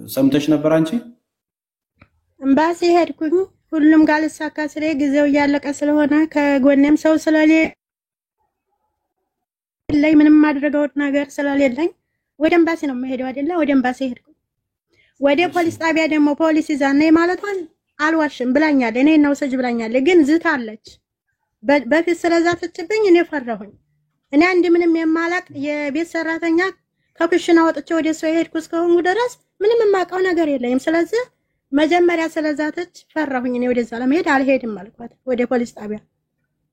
ሰምተሽ ነበር አንቺ? እምባሲ ሄድኩኝ ሁሉም ጋር ልሳካ ስለ ጊዜው እያለቀ ስለሆነ ከጎኔም ሰው ስለሌለኝ ምንም ማድረገው ነገር ስለሌለኝ ወደ እምባሲ ነው የምሄደው አይደለ? ወደ እምባሲ ሄድኩኝ። ወደ ፖሊስ ጣቢያ ደግሞ ፖሊስ ይዛኔ ማለቷን አልዋሽም ብላኛለች። እኔ ነው ሰጅ ብላኛለች፣ ግን ዝታለች። በፊት ስለዛተችብኝ እኔ ፈራሁኝ። እኔ አንድ ምንም የማላቅ የቤት ሰራተኛ ከኩሽና ወጥቼ ወደ ሰው ሄድኩ እስከሆኑ ድረስ ምንም የማውቀው ነገር የለኝም። ስለዚህ መጀመሪያ ስለዛተች ፈራሁኝ። እኔ ወደዛ ለመሄድ አልሄድም አልኳት፣ ወደ ፖሊስ ጣቢያ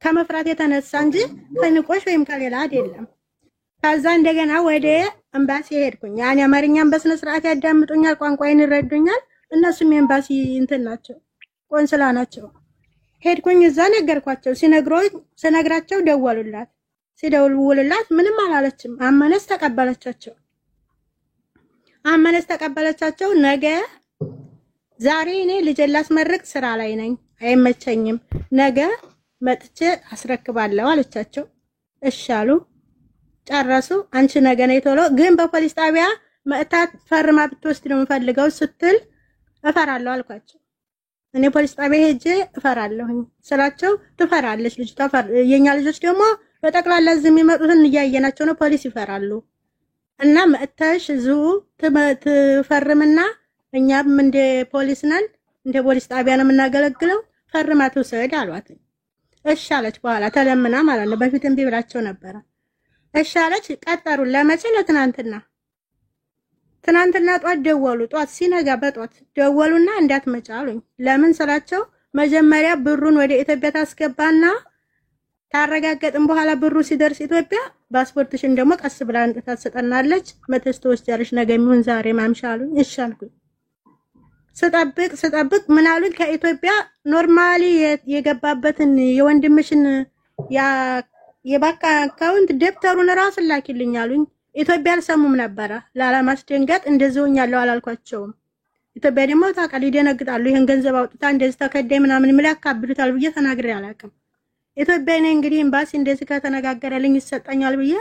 ከመፍራት የተነሳ እንጂ ከንቆሽ ወይም ከሌላ አይደለም። ከዛ እንደገና ወደ እምባሲ ሄድኩኝ። ያኔ አማርኛም በስነ ስርዓት ያዳምጡኛል፣ ቋንቋዬን ይረዱኛል። እነሱም የእምባሲ እንትን ናቸው፣ ቆንስላ ናቸው። ሄድኩኝ እዛ ነገርኳቸው። ሲነግራቸው ደወሉላት። ሲደውሉላት ምንም አላለችም። አመነስ ተቀበለቻቸው። ነገ ዛሬ እኔ ልጄን ላስመርቅ ስራ ላይ ነኝ፣ አይመቸኝም፣ ነገ መጥቼ አስረክባለሁ አለቻቸው። እሺ አሉ። ጨረሱ። አንቺ ነገ ነይ ቶሎ፣ ግን በፖሊስ ጣቢያ መጥታት ፈርማ ብትወስድ ነው የምፈልገው ስትል እፈራለሁ አልኳቸው። እኔ ፖሊስ ጣቢያ ሄጄ እፈራለሁኝ ስላቸው ትፈራለች ልጅቷ። የኛ ልጆች ደግሞ በጠቅላላ እዚህ የሚመጡትን እያየናቸው ነው፣ ፖሊስ ይፈራሉ። እና መጥተሽ እዚሁ ትፈርምና እኛም እንደ ፖሊስ ነን፣ እንደ ፖሊስ ጣቢያ ነው የምናገለግለው፣ ፈርማ ትውሰድ አሏት። እሺ አለች። በኋላ ተለምና ማለት ነው። በፊት እምቢ ብላቸው ነበረ። እሺ አለች። ቀጠሩን ለመቼ? ለትናንትና ጧት ደወሉ። ጧት ሲነጋ በጧት ደወሉና እንዳትመጪ አሉኝ። ለምን ስላቸው መጀመሪያ ብሩን ወደ ኢትዮጵያ ታስገባና ታረጋገጥን በኋላ ብሩ ሲደርስ ኢትዮጵያ ፓስፖርትሽን ደግሞ ቀስ ብላ አንጥታ ትሰጠናለች፣ መተስ ተወስጃለሽ ነገ የሚሆን ዛሬ ማምሻ አሉኝ። እሺ አልኩኝ። ስጠብቅ ምን አሉኝ? ከኢትዮጵያ ኖርማሊ የገባበትን የወንድምሽን የባንክ አካውንት ደብተሩን ራስ ላኪልኝ አሉኝ። ኢትዮጵያ አልሰሙም ነበረ። ላለማስደንገጥ እንደዚህኛለሁ አላልኳቸውም። ኢትዮጵያ ደግሞ ታውቃለህ ይደነግጣሉ። ይሄን ገንዘብ አውጥታ እንደዚህ ተከዳይ ምናምን ያካብዱታል ብዬ ተናግሬ አላውቅም። ኢትዮጵያ ነኝ እንግዲህ ኤምባሲ እንደዚህ ከተነጋገረልኝ ይሰጠኛል ብዬ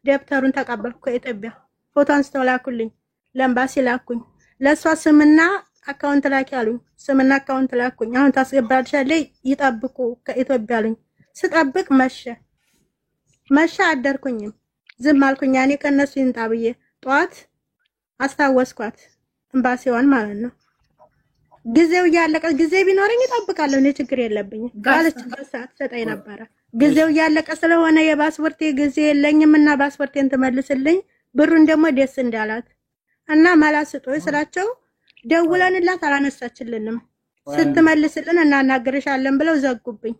ደብተሩን ተቀበልኩ ከኢትዮጵያ። ፎቶ አንስተው ላኩልኝ፣ ለኤምባሲ ላኩኝ። ለሷ ስምና አካውንት ላኪ አሉኝ። ስምና አካውንት ላኩኝ። አሁን ታስገባልሻለች ይጠብቁ ከኢትዮጵያ አሉኝ። ስጠብቅ መሸ አደርኩኝም ዝም አልኩኝ። ያኔ ከነሱ ይንጣ ብዬ ጧት አስታወስኳት ኤምባሲዋን ማለት ነው። ጊዜው ያለቀ ጊዜ ቢኖርኝ እጠብቃለሁ፣ እኔ ችግር የለብኝም። ባለችበት ሰዓት ሰጠኝ ነበረ። ጊዜው ያለቀ ስለሆነ የፓስፖርቴ ጊዜ የለኝምና ፓስፖርቴን ትመልስልኝ፣ ብሩን ደግሞ ደስ እንዳላት እና ማላስጦይ ስላቸው ደውለንላት አላነሳችልንም። ስትመልስልን እናናግርሻለን ብለው ዘጉብኝ።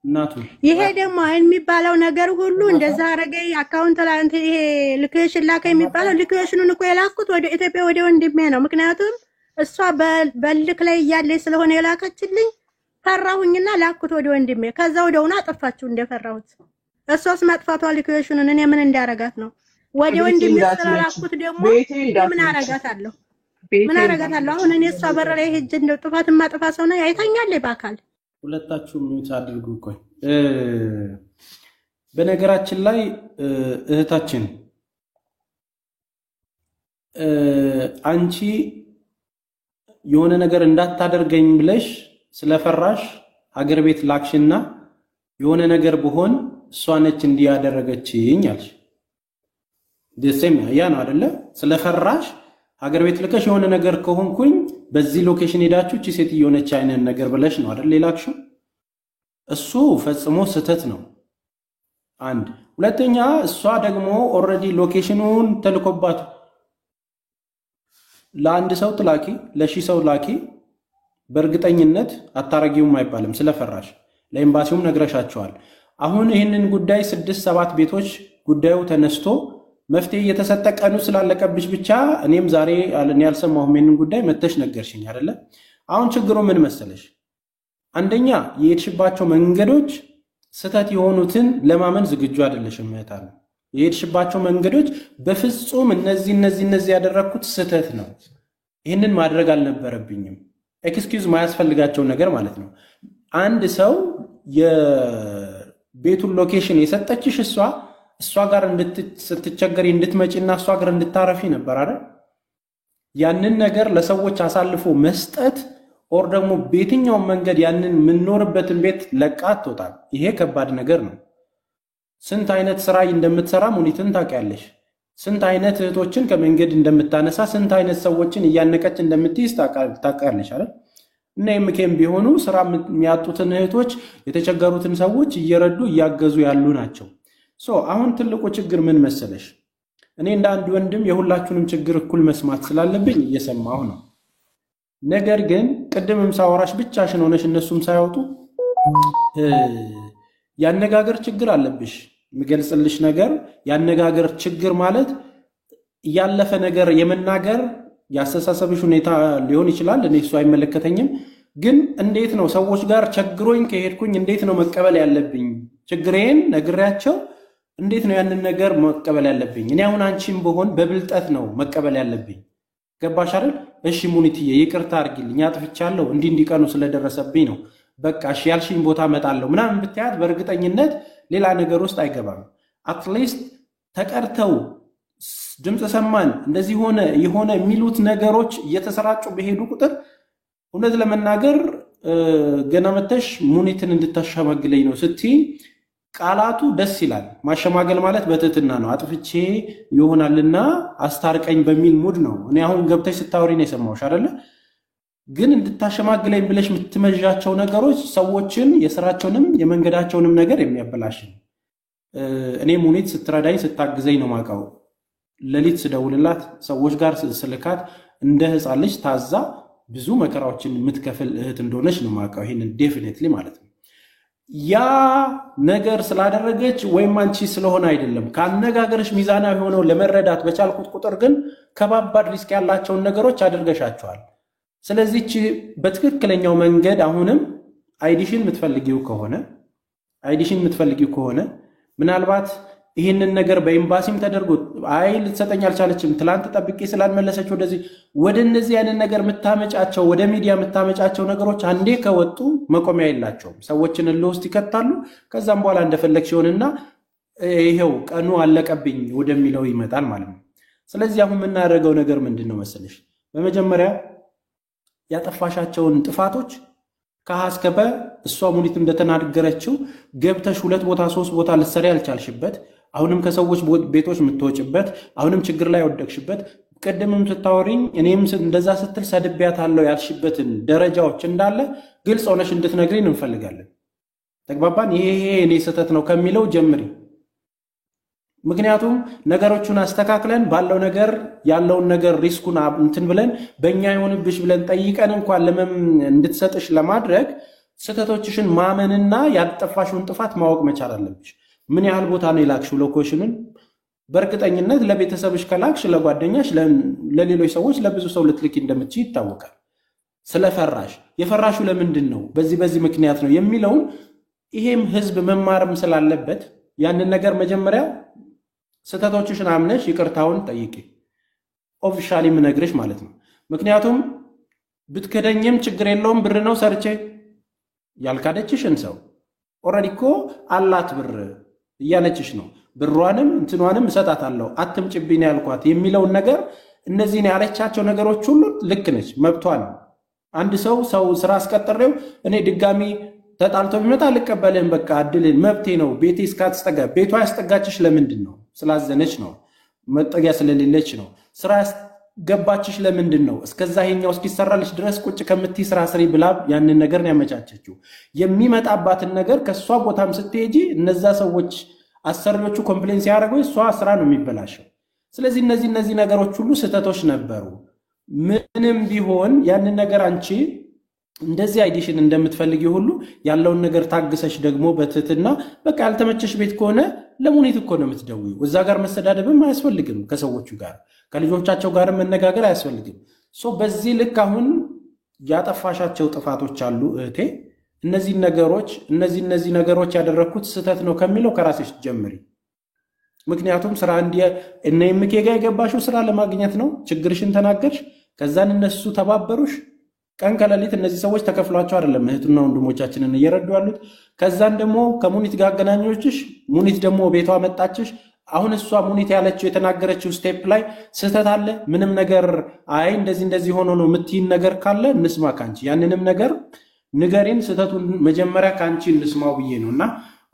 እናቱ ይሄ ደግሞ የሚባለው ነገር ሁሉ እንደዛ አረገኝ። አካውንት ላይ ይሄ ልክሽን ላከ የሚባለው ልክሽኑን እኮ የላኩት ወደ ኢትዮጵያ ወደ ወንድሜ ነው። ምክንያቱም እሷ በልክ ላይ ያለች ስለሆነ የላከችልኝ ፈራሁኝና ላኩት ወደ ወንድሜ። ከዛ ወደውና አጠፋችሁ እንደፈራሁት። እሷስ ማጥፋቷ ልክሽኑን እኔ ምን እንዳረጋት ነው? ወደ ወንድሜ ስለላኩት ደግሞ ምን አረጋታለሁ? አሁን እኔ እሷ በር ላይ ሄጄ እንደው ጥፋት ማጥፋ ሰው ነው አይታኛል በአካል። ሁለታችሁም ሚውት አድርጉ። ቆይ በነገራችን ላይ እህታችን አንቺ የሆነ ነገር እንዳታደርገኝ ብለሽ ስለፈራሽ ሀገር ቤት ላክሽና የሆነ ነገር በሆን እሷ ነች እንዲያደረገችኝ አልሽ። ደሴም ያ ነው አይደለ? ስለፈራሽ ሀገር ቤት ልከሽ የሆነ ነገር ከሆንኩኝ በዚህ ሎኬሽን ሄዳችሁ እቺ ሴት የሆነች አይነት ነገር ብለሽ ነው አይደል ሌላክሽው? እሱ ፈጽሞ ስህተት ነው። አንድ ሁለተኛ እሷ ደግሞ ኦሬዲ ሎኬሽኑን ተልኮባት ለአንድ ሰው ትላኪ ለሺህ ሰው ላኪ በእርግጠኝነት አታረጊውም አይባልም ስለፈራሽ። ለኤምባሲውም ነግረሻቸዋል። አሁን ይህንን ጉዳይ 6-7 ቤቶች ጉዳዩ ተነስቶ መፍትሄ እየተሰጠ ቀኑ ስላለቀብሽ ብቻ እኔም ዛሬ ያልሰማሁም ይሄንን ጉዳይ መተሽ ነገርሽኝ አይደለ? አሁን ችግሩ ምን መሰለሽ? አንደኛ የሄድሽባቸው መንገዶች ስህተት የሆኑትን ለማመን ዝግጁ አይደለሽም እህታለ። የሄድሽባቸው መንገዶች በፍጹም እነዚህ ያደረኩት ስህተት ነው፣ ይህንን ማድረግ አልነበረብኝም፣ ኤክስኪውዝ ማያስፈልጋቸው ነገር ማለት ነው። አንድ ሰው የቤቱን ሎኬሽን የሰጠችሽ እሷ ጋር ስትቸገሪ እንድትመጪና እሷ ጋር እንድታረፊ ነበር አይደል? ያንን ነገር ለሰዎች አሳልፎ መስጠት ኦር ደግሞ በየትኛው መንገድ ያንን ምንኖርበትን ቤት ለቃት ተውጣል ይሄ ከባድ ነገር ነው ስንት አይነት ስራ እንደምትሰራ ሙኒትን ታውቂያለሽ ስንት አይነት እህቶችን ከመንገድ እንደምታነሳ ስንት አይነት ሰዎችን እያነቀች እንደምትይዝ ታውቂያለሽ አይደል እና የምከም ቢሆኑ ስራ የሚያጡትን እህቶች የተቸገሩትን ሰዎች እየረዱ እያገዙ ያሉ ናቸው አሁን ትልቁ ችግር ምን መሰለሽ እኔ እንደ አንድ ወንድም የሁላችሁንም ችግር እኩል መስማት ስላለብኝ እየሰማሁ ነው ነገር ግን ቀደምም ሳወራሽ ብቻሽን ሆነሽ እነሱም ሳይወጡ ያነጋገር ችግር አለብሽ ምገልጽልሽ ነገር ያነጋገር ችግር ማለት ያለፈ ነገር የመናገር ያስተሳሰብሽ ሁኔታ ሊሆን ይችላል እኔ እሱ አይመለከተኝም ግን እንዴት ነው ሰዎች ጋር ቸግሮኝ ከሄድኩኝ እንዴት ነው መቀበል ያለብኝ ችግሬን ነግሬያቸው እንዴት ነው ያንን ነገር መቀበል ያለብኝ እኔ አሁን አንቺም በሆን በብልጠት ነው መቀበል ያለብኝ ገባሽ አይደል እሺ ሙኒትዬ ይቅርታ አድርጊልኝ አጥፍቻለሁ እንዲቀኑ ስለደረሰብኝ ነው በቃ እሺ ያልሽኝ ቦታ መጣለሁ ምናምን ብትያት በእርግጠኝነት ሌላ ነገር ውስጥ አይገባም አትሊስት ተቀርተው ድምጽ ሰማን እንደዚህ ሆነ የሚሉት ነገሮች እየተሰራጩ በሄዱ ቁጥር እውነት ለመናገር ገና መተሽ ሙኒትን እንድታሸማግለኝ ነው ስትይ ቃላቱ ደስ ይላል ማሸማገል ማለት በትህትና ነው አጥፍቼ ይሆናልና አስታርቀኝ በሚል ሙድ ነው እኔ አሁን ገብተሽ ስታወሪ ነው የሰማሁሽ አይደለ ግን እንድታሸማግለኝ ብለሽ የምትመዣቸው ነገሮች ሰዎችን የሥራቸውንም የመንገዳቸውንም ነገር የሚያበላሽ እኔ ሙኒት ስትረዳኝ ስታግዘኝ ነው ማቃው ለሊት ስደውልላት ሰዎች ጋር ስልካት እንደ ህፃን ልጅ ታዛ ብዙ መከራዎችን የምትከፍል እህት እንደሆነች ነው ማቃው ይሄንን ዴፊኒትሊ ማለት ነው ያ ነገር ስላደረገች ወይም አንቺ ስለሆነ አይደለም ካነጋገርሽ ሚዛናዊ ሆነው ለመረዳት በቻልኩት ቁጥር ግን ከባባድ ሪስክ ያላቸው ነገሮች አድርገሻቸዋል ስለዚህ በትክክለኛው መንገድ አሁንም አይዲሽን የምትፈልጊው ከሆነ ምናልባት ይሄንን ነገር በኤምባሲም ተደርጎ ልትሰጠኝ አልቻለችም ትላንት ተጠብቄ ስላልመለሰች ወደ እነዚህ ያንን ነገር መታመጫቸው ወደ ሚዲያ መታመጫቸው ነገሮች አንዴ ከወጡ መቆሚያ የላቸውም ሰዎችን ለውስጥ ይከታሉ ከዛም በኋላ እንደፈለግሽ ይሆንና ይሄው ቀኑ አለቀብኝ ወደሚለው ይመጣል ማለት ነው ስለዚህ አሁን የምናደርገው ነገር ምንድነው መሰለሽ በመጀመሪያ ያጠፋሻቸውን ጥፋቶች ከሐስከበ እሷ ሙኒት እንደተናገረችው ገብተሽ 2 ቦታ 3 ቦታ ልትሰሪ ያልቻልሽበት አሁንም ከሰዎች ቤቶች ምትወጭበት አሁንም ችግር ላይ ወደቅሽበት ቀደምም ተታወሪኝ እኔም እንደዛ ስትል ሰድቢያታለሁ ያልሽበትን ደረጃዎች እንዳለ ግልጽ ሆነሽ እንድትነግሪኝ እንፈልጋለን ተግባባን ይሄ እኔ ሰተት ነው ከሚለው ጀምሪ ምክንያቱም ነገሮቹን አስተካክለን ባለው ነገር ያለውን ነገር ሪስኩን እንትን ብለን በእኛ ይሆንብሽ ብለን ጠይቀን እንኳን እንድትሰጥሽ ለማድረግ ስተቶችሽን ማመንና ያጠፋሽውን ጥፋት ማወቅ መቻል አለብሽ ምን ያህል ቦታ ነው ይላክሽው ሎኬሽኑን በእርግጠኝነት ለቤተሰብሽ ከላክሽ ለጓደኛሽ ለሌሎች ሰዎች ለብዙ ሰው ልትልኪ እንደምትችይ ይታወቃል ስለፈራሽ የፈራሹ ለምንድን ነው በዚህ ምክንያት ነው የሚለው ይሄም ህዝብ መማርም ስላለበት ያንን ነገር መጀመሪያ ስተቶችሽን አምነሽ ይቅርታውን ጠይቂ ኦፊሻሊ ምነግርሽ ማለት ነው ምክንያቱም ብትከደኝም ችግር የለውም ብር ነው ሰርቼ ያልካደችሽን ሰው ኦሬዲ እኮ አላት ብር እያለችሽ ነው ብሯንም እንትኗንም እሰጣታለሁ አትምጭብኝ ያልኳት የሚለው ነገር እነዚህ ነው ያለቻቸው ነገሮች ሁሉ ልክ ነች መብቷ ነው አንድ ሰው ስራ አስቀጥሬው እኔ ድጋሚ ተጣልቶ ቢመጣ ልቀበልህም በቃ አድልን መብቴ ነው ቤቴ እስካትስጠጋ ቤቷ ያስጠጋችሽ ለምንድን ነው ስላዘነች ነው መጠጊያ ስለሌለች ነው ስራ ገባችሽ ለምንድን ነው እስከዛ ይሄኛው እስኪሰራልሽ ድረስ ቁጭ ከምትይ ስራ ስሪ ብላ ያንን ነገር ነው ያመቻቸችው የሚመጣባትን ነገር ከሷ ቦታም ስትሄጂ እነዛ ሰዎች አሰሪዎቹ ኮምፕሌንስ ያደርገው እሷ ስራ ነው የሚበላሸው ስለዚህ እነዚህ ነገሮች ሁሉ ስተቶች ነበሩ ምንም ቢሆን ያንን ነገር አንቺ እንደዚህ አይዲሽን እንደምትፈልጊ ሁሉ ያለውን ነገር ታግሰሽ ደግሞ በትህትና በቃ ያልተመቸሽ ቤት ከሆነ ለሙኒት እኮ ነው የምትደውይው እዛ ጋር መሰዳደብም አያስፈልግም ከሰዎቹ ጋር ከልጆቻቸው ጋር መነጋገር አያስፈልግም በዚህ ልክ አሁን ያጠፋሻቸው ጥፋቶች አሉ እህቴ እነዚህ ነገሮች ያደረኩት ስተት ነው ከሚለው ከራስሽ ጀምሪ ምክንያቱም ስራ እነ የምኬጋ የገባሽው ስራ ለማግኘት ነው ችግርሽን ተናገርሽ ከዛን እነሱ ተባበሩሽ ቀን ከሌሊት እነዚህ ሰዎች ተከፍሏቸው አይደለም እህቱና ወንድሞቻችንን እየረዱ ያሉት ከዛን ደግሞ ከሙኒት ጋር አገናኞችሽ ሙኒት ደግሞ ቤቷ መጣችሽ አሁን እሷ ሙኒት ያለችው የተናገረችው ስቴፕ ላይ ስህተት አለ ምንም ነገር አይ እንደዚህ ሆኖ ነው የምትይን ነገር ካለ እንስማ ካንቺ ያንንም ነገር ንገሪን ስህተቱን መጀመሪያ ካንቺ እንስማው ብዬ ነውና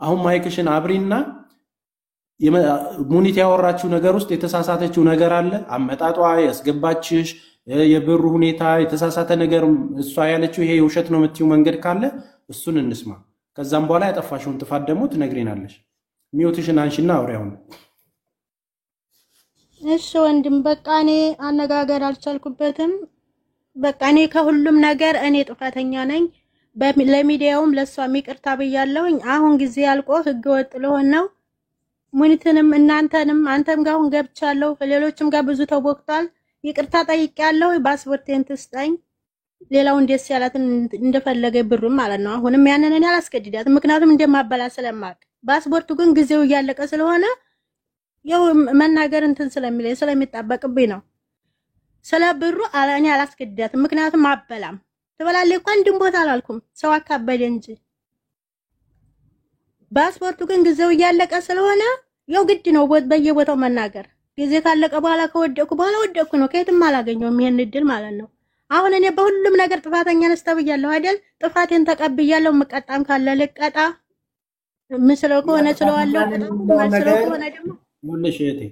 አሁን ማይክሽን አብሪና ሙኒት ያወራችው ነገር ውስጥ የተሳሳተችው ነገር አለ አመጣጧ ያስገባችሽ የብሩ ሁኔታ የተሳሳተ ነገር እሷ ያለችው ይሄ ውሸት ነው የምትይው መንገድ ካለ እሱን እንስማ ከዛም በኋላ ያጠፋሽውን ጥፋት ደግሞ ትነግሪናለሽ ሚውትሽን አንሺና አውሪያውን እሺ ወንድም በቃ እኔ አነጋገር አልቻልኩበትም በቃ እኔ ከሁሉም ነገር እኔ ጥፋተኛ ነኝ ለሚዲያውም ለሷም ይቅርታ ብያለሁኝ አሁን ጊዜ ያልቆ ህግ ወጥ ለሆነው ሙኒትንም እናንተንም አንተም ጋር አሁን ገብቻለሁ ሌሎችም ጋር ብዙ ተቦክቷል ይቅርታ ጠይቄያለሁ ፓስፖርቴን ትስጠኝ ሌላው እንደስ ያላትን እንደፈለገ ብሩም ማለት ነው አሁንም ያንን እኔ አላስገድዳት ምክንያቱም እንደማበላ ስለማቅ ፓስፖርቱ ግን ጊዜው እያለቀ ስለሆነ ያው መናገር እንትን ስለሚጣበቅብኝ ነው ስለ ብሩ እኔ አላስገድዳት ምክንያቱም አበላም ትበላለች እንኳን እንድም ቦታ አላልኩም ሰው አካበደ እንጂ ፓስፖርቱ ግን ጊዜው እያለቀ ስለሆነ ያው ግድ ነው በየቦታው መናገር ጊዜ ካለቀ በኋላ ከወደኩ ነው ከየትም አላገኘውም ይሄን እድል ማለት ነው አሁን እኔ በሁሉም ነገር ጥፋተኛ ነኝ ተብያለሁ አይደል ጥፋቴን ተቀብያለሁ መቀጣም ካለ ለቀጣ ምስለው ከሆነ ስለዋለሁ መስለው ከሆነ ደግሞ ሙልሽ እቴ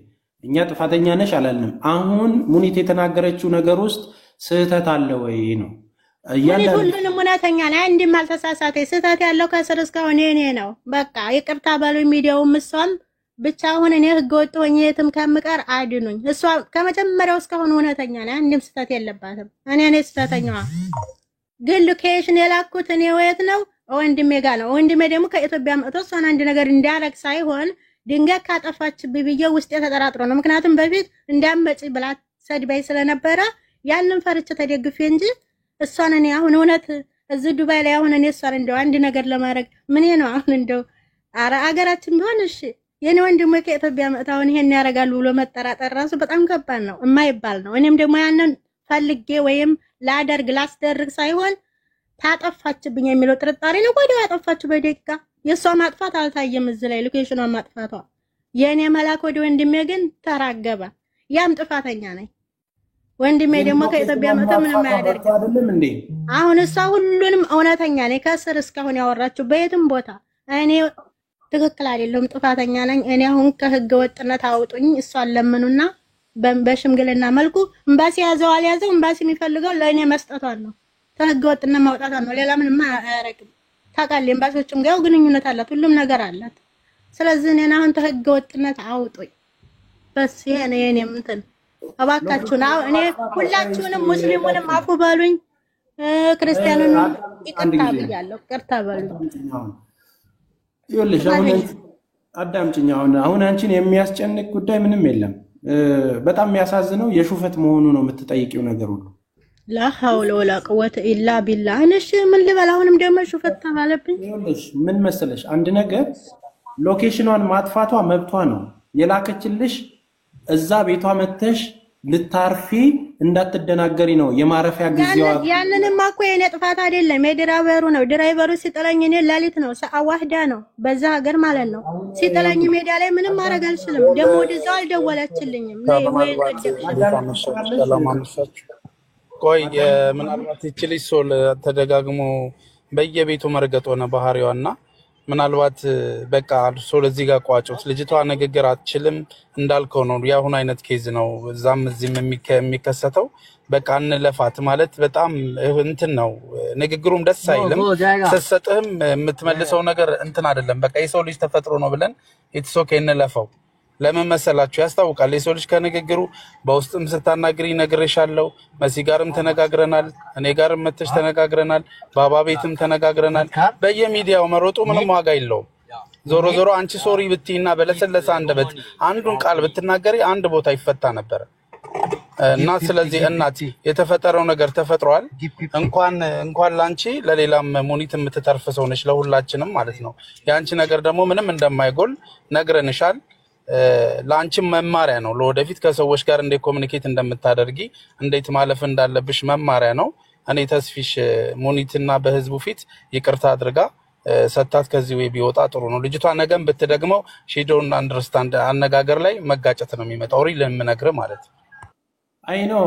እኛ ጥፋተኛ ነሽ አላልንም አሁን ሙኒት የተናገረችው ነገር ውስጥ ስህተት አለ ወይ ነው ሁሉንም እውነተኛ ነኝ አንድም አልተሳሳተ ስህተት ያለው ከስር እስካሁን እኔ ነው በቃ ይቅርታ ባሉ ሚዲያው ምሷም ብቻ አሁን እኔ ህግ ወጥ ሆኜ የትም ከምቀር አድኑኝ እሷ ከመጀመሪያው እስካሁን እውነተኛ ነኝ አንድም ስህተት የለባትም እኔ ስህተተኛዋ ግን ሎኬሽን የላኩት እኔ ወየት ነው ወንድሜ ጋር ነው ወንድሜ ደግሞ ከኢትዮጵያ መጥቶ እሷን አንድ ነገር እንዲያረግ ሳይሆን ድንገት ካጠፋችብኝ ብዬ ውስጥ ተጠራጥሮ ነው ምክንያቱም በፊት እንዳመጪ ብላት ሰድባይ ስለነበረ ያንን ፈርቼ ተደግፌ እንጂ እሷን እኔ አሁን እውነት እዚህ ዱባይ ላይ አሁን እኔ እሷን እንደው አንድ ነገር ለማድረግ ምን ነው አሁን እንደው አገራችን ቢሆን እሺ የኔ ወንድሜ ከኢትዮጵያ መጣውን ይሄን ያረጋሉ ብሎ መጠራጠር ራሱ በጣም ከባድ ነው የማይባል ነው እኔም ደግሞ ያንን ፈልጌ ወይም ላስደርግ ሳይሆን ታጠፋችብኝ የሚለው ጥርጣሬ ነው ወዲያው ያጠፋችሁ በደቂቃ የሷ ማጥፋት አልታየም እዚህ ላይ ሎኬሽኗ ማጥፋቷ የኔ መላክ ወደ ወንድሜ ግን ተራገበ ያም ጥፋተኛ ነኝ ወንድሜ ደግሞ ከኢትዮጵያ መጣ ምንም ያደርግ አይደለም እንዴ አሁን እሷ ሁሉንም እውነተኛ ነኝ ከስር እስካሁን ያወራችሁ በየትም ቦታ እኔ ትክክል አይደለም ጥፋተኛ ነኝ እኔ አሁን ከህገ ወጥነት አውጡኝ እሷን ለምኑና በሽምግልና መልኩ ኤምባሲ ያዘው አልያዘው ኤምባሲ የሚፈልገው ለእኔ መስጠቷን ነው ከህገ ወጥነት ማውጣቷን ነው ሌላ ምንም አያረግም ታውቃለህ ኤምባሲዎችም ጋር ግንኙነት አላት ሁሉም ነገር አላት ስለዚህ እኔን አሁን ከህገ ወጥነት አውጡኝ በስ ይሄ ነው የኔ እንትን እባካችሁ ነው እኔ ሁላችሁንም ሙስሊሙንም አፉ ባሉኝ ክርስቲያኑንም ይቅርታ ብያለሁ ይቅርታ ባሉኝ ይኸውልሽ አዳምጪኝ አሁን አንቺን የሚያስጨንቅ ጉዳይ ምንም የለም በጣም የሚያሳዝነው የሹፈት መሆኑ ነው የምትጠይቂው ነገር ሁሉ لا حول ولا قوه الا بالله እሺ ምን ልበል አሁንም ደግሞ ሹፈት ተባለብኝ ይኸውልሽ ምን መሰለሽ አንድ ነገር ሎኬሽኗን ማጥፋቷ መብቷ ነው የላከችልሽ እዛ ቤቷ መተሽ ልታርፊ እንዳትደናገሪ ነው የማረፊያ ጊዜዋ ያንንም እኮ የኔ ጥፋት አይደለም የድራይቨሩ ነው ድራይቨሩ ሲጠለኝ እኔ ላሊት ነው ሰዓዋህዳ ነው በዛ ሀገር ማለት ነው ሲጠለኝ ሜዳ ላይ ምንም ማድረግ አልችልም ደግሞ ወደዛው አልደወለችልኝም ነይ ወይ ቆይ ምናልባት ይችልሽ ሶል ተደጋግሞ በየቤቱ መርገጥ ሆነ ባህሪዋና ምናልባት በቃ ሶል እዚህ ጋር ቋጮት ልጅቷ ንግግር አትችልም እንዳልከው ነው ያሁን አይነት ኬዝ ነው እዛም እዚህም የሚከሰተው በቃ እንለፋት ማለት በጣም እንትን ነው ንግግሩም ደስ አይልም ሰሰጥህም የምትመልሰው ነገር እንትን አይደለም በቃ የሰው ልጅ ተፈጥሮ ነው ብለን ኢትሶኬ እንለፋው ለምን መሰላችሁ ያስታውቃል የሰው ልጅ ከንግግሩ በውስጥም ስታናግሪ ነግሬሻለሁ መሲ ጋርም ተነጋግረናል እኔ ጋርም መተሽ ተነጋግረናል ባባ ቤትም ተነጋግረናል በየሚዲያው መሮጡ ምንም ዋጋ የለውም ዞሮ አንቺ ሶሪ ብትይና በለሰለሰ አንደበት አንዱን ቃል ብትናገሪ አንድ ቦታ ይፈታ ነበር እና ስለዚህ እናት የተፈጠረው ነገር ተፈጥሯል እንኳን ላንቺ ለሌላም ሙኒት የምትተርፍ ሰው ነሽ ለሁላችንም ማለት ነው ያንቺ ነገር ደግሞ ምንም እንደማይጎል ነግረንሻል ላንቺም መማሪያ ነው ለወደፊት ከሰዎች ጋር እንዴት ኮሙኒኬት እንደምታደርጊ እንዴት ማለፍ እንዳለብሽ መማሪያ ነው እኔ ተስፊሽ ሙኒትና በህዝቡ ፊት ይቅርታ አድርጋ ሰታት ከዚህ ወይ ቢወጣ ጥሩ ነው። ልጅቷ ነገም ብትደግመው ሺ ዶንት አንደርስታንድ አነጋገር ላይ መጋጨት ነው የሚመጣው። ሪል የምነግርህ ማለት ነው። አይ ነው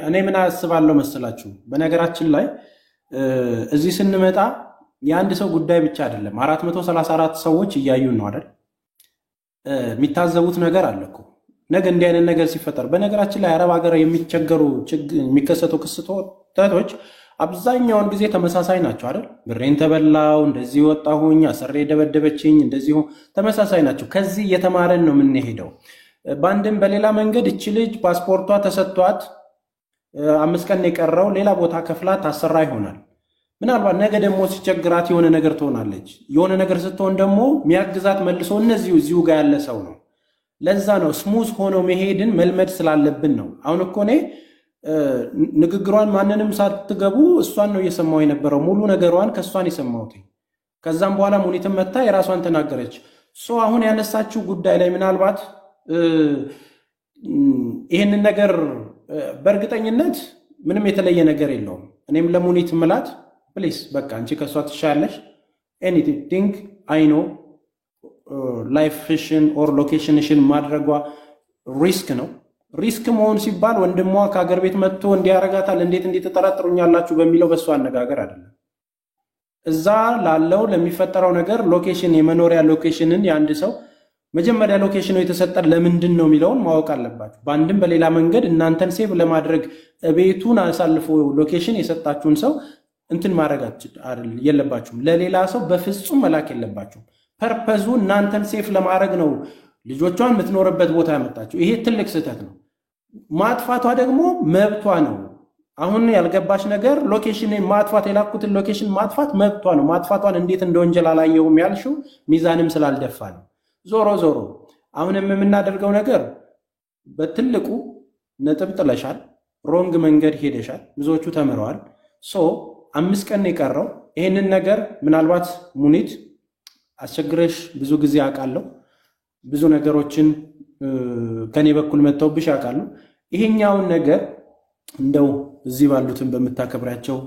እኔ ምን አስባለሁ መሰላችሁ? በነገራችን ላይ እዚህ ስንመጣ የአንድ ሰው ጉዳይ ብቻ አይደለም። 434 ሰዎች እያዩን ነው አይደል? የሚታዘቡት ነገር አለ እኮ ነገ እንዲህ አይነት ነገር ሲፈጠር። በነገራችን ላይ አረብ ሀገር የሚከሰቱ ክስተቶች አብዛኛውን ጊዜ ተመሳሳይ ናቸው አይደል? ብሬን ተበላው፣ እንደዚህ ወጣሁኝ፣ አሰሬ ደበደበችኝ፣ እንደዚሁ ተመሳሳይ ናቸው። ከዚህ እየተማረን ነው የምንሄደው። በአንድም በሌላ መንገድ እቺ ልጅ ፓስፖርቷ ተሰጥቷት 5 ቀን የቀረው ሌላ ቦታ ከፍላ ታሰራ ይሆናል። ምናልባት ነገ ደግሞ ሲቸግራት የሆነ ነገር ትሆናለች። የሆነ ነገር ስትሆን ደግሞ ሚያግዛት መልሶ እዚሁ ጋር ያለ ሰው ነው። ለዛ ነው ስሙዝ ሆኖ መሄድን መልመድ ስላለብን ነው። አሁን እኮ እኔ ንግግሯን ማንንም ሳትገቡ እሷን ነው እየሰማው የነበረው። ሙሉ ነገሯን ከሷን የሰማሁት። ከዛም በኋላ ሙኒትም መታ የራሷን ተናገረች። አሁን ያነሳችው ጉዳይ ላይ ምናልባት ይህንን ነገር በእርግጠኝነት ምንም የተለየ ነገር የለውም። እኔም ለሙኒት ምላት ፕሊስ በቃ አንቺ ከሷ ትሻለሽ። ኤኒቲንግ አይ ኖ ላይፍሽን ኦር ሎኬሽንሽን ማድረጓ ሪስክ ነው። ሪስክ መሆን ሲባል ወንድሟ ከሀገር ቤት መጥቶ እንዲያረጋታል እንዴት ተጠራጥሩኛላችሁ በሚለው በሱ አነጋገር አይደለም። እዛ ላለው ለሚፈጠረው ነገር ሎኬሽን የመኖሪያ ሎኬሽንን የአንድ ሰው መጀመሪያ ሎኬሽኑ የተሰጠን ለምንድን ነው የሚለውን ማወቅ አለባችሁ። በአንድም በሌላ መንገድ እናንተን ሴቭ ለማድረግ ቤቱን አሳልፎ ሎኬሽን የሰጣችሁን ሰው እንትን ማድረግ የለባችሁም። ለሌላ ሰው በፍጹም መላክ የለባችሁም። ፐርፐዙ እናንተን ሴፍ ለማድረግ ነው ልጆቿን የምትኖርበት ቦታ ያመጣችሁ። ይሄ ትልቅ ስህተት ነው። ማጥፋቷ ደግሞ መብቷ ነው። አሁን ያልገባሽ ነገር ሎኬሽን ማጥፋት የላኩትን ሎኬሽን ማጥፋት መብቷ ነው። ማጥፋቷን እንዴት እንደወንጀል አላየሁም ያልሽው ሚዛንም ስላልደፋ ነው። ዞሮ አሁንም የምናደርገው ነገር በትልቁ ነጥብ ጥለሻል። ሮንግ መንገድ ሄደሻል። ብዙዎቹ ተምረዋል። 5 ቀን የቀረው ይሄንን ነገር ምናልባት ሙኒት አስቸግረሽ ብዙ ጊዜ አውቃለሁ። ብዙ ነገሮችን ከኔ በኩል መተውብሽ አውቃለሁ። ይሄኛውን ነገር እንደው እዚህ ባሉትን በመታከብራቸው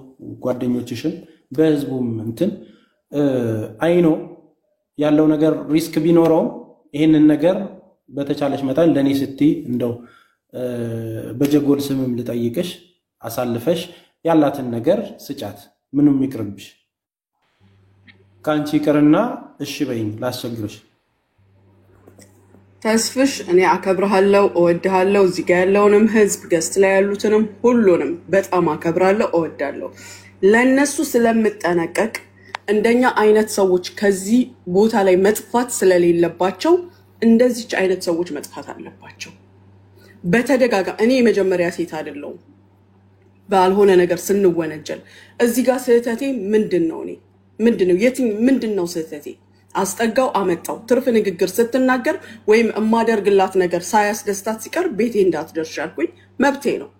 ጓደኞችሽም በህዝቡም እንትን አይኖ ያለው ነገር ሪስክ ቢኖረውም ይሄንን ነገር በተቻለሽ መጠን ለኔ ስትይ እንደው በጀጎል ስምም ልጠይቅሽ አሳልፈሽ ያላትን ነገር ስጫት። ምንም ይቅርብሽ። ካንቺ ይቅርና እሺ በይኝ ላስቸግርሽ። ተስፍሽ እኔ አከብርሃለሁ፣ እወድሃለሁ። እዚህ ጋር ያለውንም ህዝብ ገስት ላይ ያሉትንም ሁሉንም በጣም አከብራለሁ፣ እወዳለሁ። ለነሱ ስለምጠነቀቅ እንደኛ አይነት ሰዎች ከዚህ ቦታ ላይ መጥፋት ስለሌለባቸው እንደዚች አይነት ሰዎች መጥፋት አለባቸው። በተደጋጋሚ እኔ የመጀመሪያ ሴት አይደለሁም ባልሆነ ነገር ስንወነጀል። እዚህ ጋር ስህተቴ ምንድነው? እኔ ምንድነው ስህተቴ? አስጠጋው አመጣው ትርፍ ንግግር ስትናገር ወይም እማደርግላት ነገር ሳያስደስታት ሲቀር ቤቴ እንዳትደርሽ ያልኩኝ መብቴ ነው።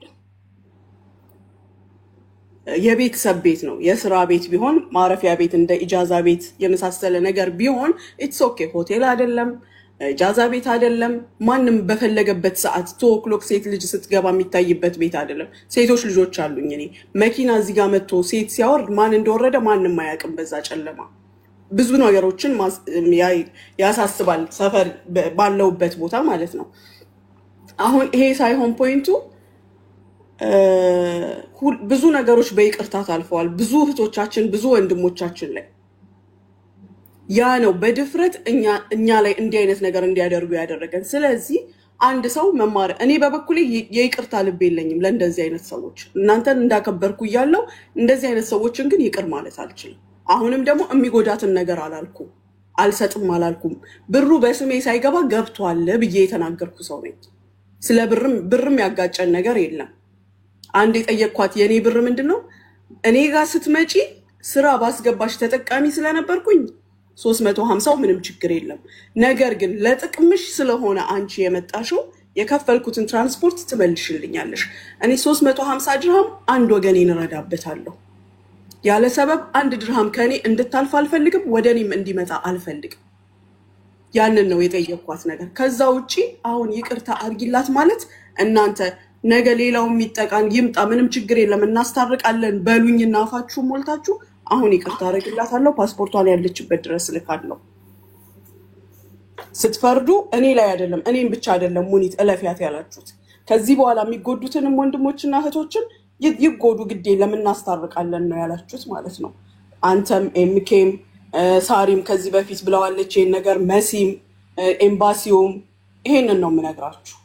የቤተሰብ ቤት ነው። የስራ ቤት ቢሆን ማረፊያ ቤት እንደ ኢጃዛ ቤት የመሳሰለ ነገር ቢሆን ኢትስ ኦኬ። ሆቴል አይደለም፣ ኢጃዛ ቤት አይደለም። ማንም በፈለገበት ሰዓት 2 o'clock ሴት ልጅ ስትገባ የሚታይበት ቤት አይደለም። ሴቶች ልጆች አሉኝ እኔ። መኪና እዚህ ጋር መጥቶ ሴት ሲያወርድ ማን እንደወረደ ማንም አያውቅም። በዛ ጨለማ ብዙ ነገሮችን ያሳስባል፣ ሰፈር ባለውበት ቦታ ማለት ነው። አሁን ይሄ ሳይሆን ፖይንቱ ብዙ ነገሮች በይቅርታ ታልፈዋል። ብዙ እህቶቻችን ብዙ ወንድሞቻችን ላይ ያ ነው በድፍረት እኛ ላይ እንዲህ አይነት ነገር እንዲያደርጉ ያደረገን። ስለዚህ አንድ ሰው መማር እኔ በበኩሌ የይቅርታ ልብ የለኝም ለእንደዚህ አይነት ሰዎች። እናንተን እንዳከበርኩ እያለው እንደዚህ አይነት ሰዎችን ግን ይቅር ማለት አልችልም። አሁንም ደግሞ የሚጎዳትን ነገር አልሰጥም አላልኩም። ብሩ በስሜ ሳይገባ ገብቷል ብዬ የተናገርኩ ሰው ነኝ። ስለ ብርም ያጋጨን ነገር የለም። አንድ የጠየቅኳት የኔ ብር ምንድነው እኔ ጋር ስትመጪ ስራ ባስገባሽ ተጠቃሚ ስለነበርኩኝ 350 ምንም ችግር የለም። ነገር ግን ለጥቅምሽ ስለሆነ አንቺ የመጣሽው የከፈልኩትን ትራንስፖርት ትመልሽልኛለሽ። እኔ 350 ድርሃም አንድ ወገኔ እንረዳበታለሁ። ያለ ሰበብ 1 ድርሃም ከኔ እንድታልፍ አልፈልግም፣ ወደኔም እንዲመጣ አልፈልግም። ያንን ነው የጠየቅኳት ነገር። ከዛ ውጪ አሁን ይቅርታ አርጊላት ማለት እናንተ ነገ ሌላው የሚጠቃን ይምጣ ምንም ችግር የለም እናስታርቃለን በሉኝና አፋችሁ ሞልታችሁ አሁን ይቅርታ አደርግላታለሁ ፓስፖርቷን ያለችበት ድረስ ልካለሁ ስትፈርዱ እኔ ላይ አይደለም እኔን ብቻ አይደለም ሙኒት እለፊያት ያላችሁት ከዚህ በኋላ የሚጎዱትንም ወንድሞችና እህቶችን ይጎዱ ግዴ ለምን እናስታርቃለን ነው ያላችሁት ማለት ነው አንተም ኤምኬም ሳሪም ከዚህ በፊት ብለዋለች ይሄን ነገር መሲም ኤምባሲውም ይሄንን ነው የምነግራችሁ